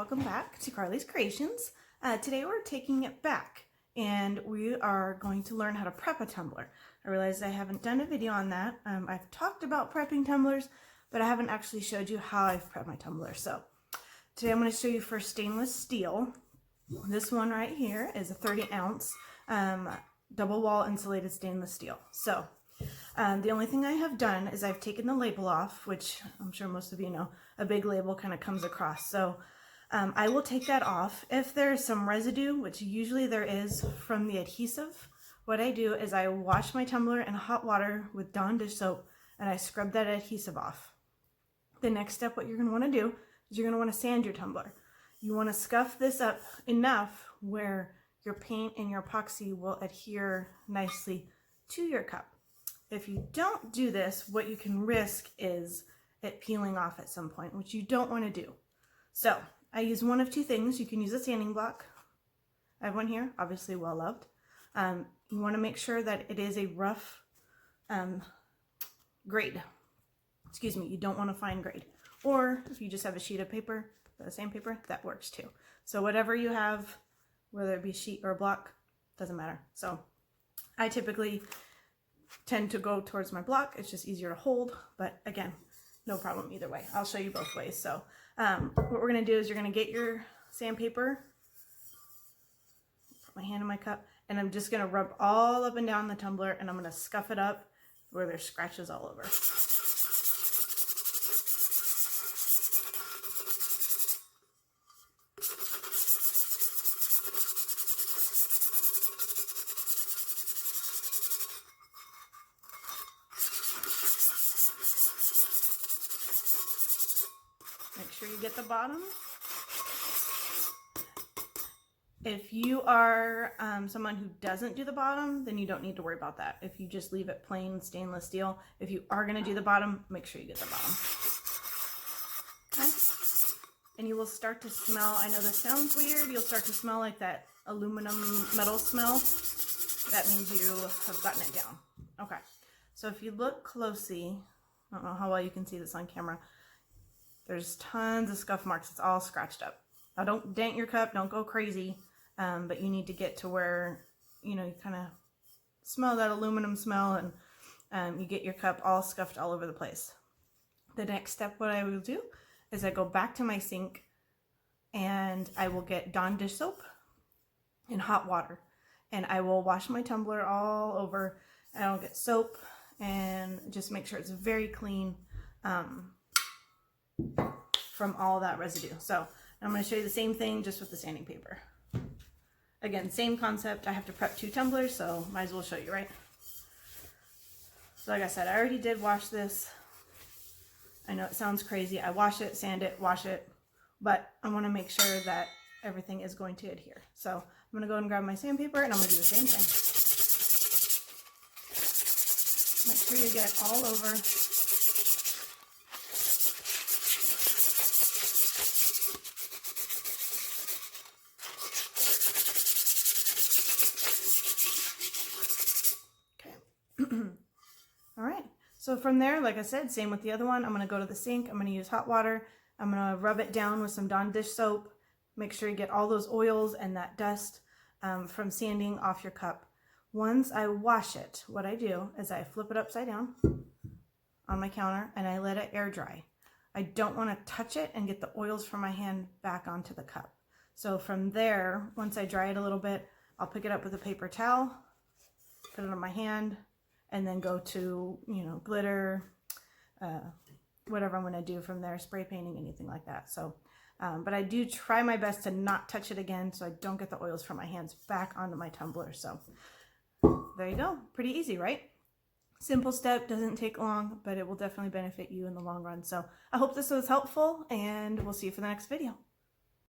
welcome back to Carly's Creations. Today we're taking it back and we are going to learn how to prep a tumbler. I realized I haven't done a video on that. I've talked about prepping tumblers, but I haven't actually showed you how I've prepped my tumbler. So today I'm going to show you first stainless steel. This one right here is a 30-ounce double wall insulated stainless steel. So the only thing I have done is I've taken the label off, which I'm sure most of you know, a big label kind of comes across. So I will take that off. If there's some residue, which usually there is from the adhesive, what I do is I wash my tumbler in hot water with Dawn dish soap and I scrub that adhesive off. The next step, what you're going to want to do is you're going to want to sand your tumbler. You want to scuff this up enough where your paint and your epoxy will adhere nicely to your cup. If you don't do this, what you can risk is it peeling off at some point, which you don't want to do. So I use one of two things. You can use a sanding block. I have one here, obviously well loved. You want to make sure that it is a rough grade. Excuse me, you don't want a fine grade. Or if you just have a sheet of paper, the same paper, that works too. So whatever you have, whether it be a sheet or a block, doesn't matter. So I typically tend to go towards my block. It's just easier to hold, but again, no problem either way. I'll show you both ways. So what we're going to do is you're going to get your sandpaper, put my hand in my cup, and I'm just going to rub all up and down the tumbler, and I'm going to scuff it up where there's scratches all over. Make sure you get the bottom. If you are someone who doesn't do the bottom, then you don't need to worry about that. If you just leave it plain stainless steel, if you are going to do the bottom, make sure you get the bottom. Okay? And you will start to smell, I know this sounds weird, you'll start to smell like that aluminum metal smell. That means you have gotten it down. Okay, so if you look closely, I don't know how well you can see this on camera, there's tons of scuff marks. It's all scratched up. Now don't dent your cup, don't go crazy, but you need to get to where, you know, you kind of smell that aluminum smell and you get your cup all scuffed all over the place. The next step, what I will do is I go back to my sink and I will get Dawn dish soap in hot water and I will wash my tumbler all over and I'll get soap and just make sure it's very clean from all that residue. So I'm going to show you the same thing just with the sanding paper. Again, same concept. I have to prep 2 tumblers, so might as well show you, right? So like I said, I already did wash this. I know it sounds crazy. I wash it, sand it, wash it, but I want to make sure that everything is going to adhere. So I'm going to go and grab my sandpaper and I'm going to do the same thing. Make sure you get all over. All right, so from there, like I said, same with the other one. I'm going to go to the sink. I'm going to use hot water. I'm going to rub it down with some Dawn dish soap. Make sure you get all those oils and that dust from sanding off your cup. Once I wash it, what I do is I flip it upside down on my counter and I let it air dry. I don't want to touch it and get the oils from my hand back onto the cup. So from there, once I dry it a little bit, I'll pick it up with a paper towel, put it on my hand, and then go to, you know, glitter, whatever I'm going to do from there, spray painting, anything like that. So, but I do try my best to not touch it again so I don't get the oils from my hands back onto my tumbler. So there you go. Pretty easy, right? Simple step, doesn't take long, but it will definitely benefit you in the long run. So I hope this was helpful and we'll see you for the next video.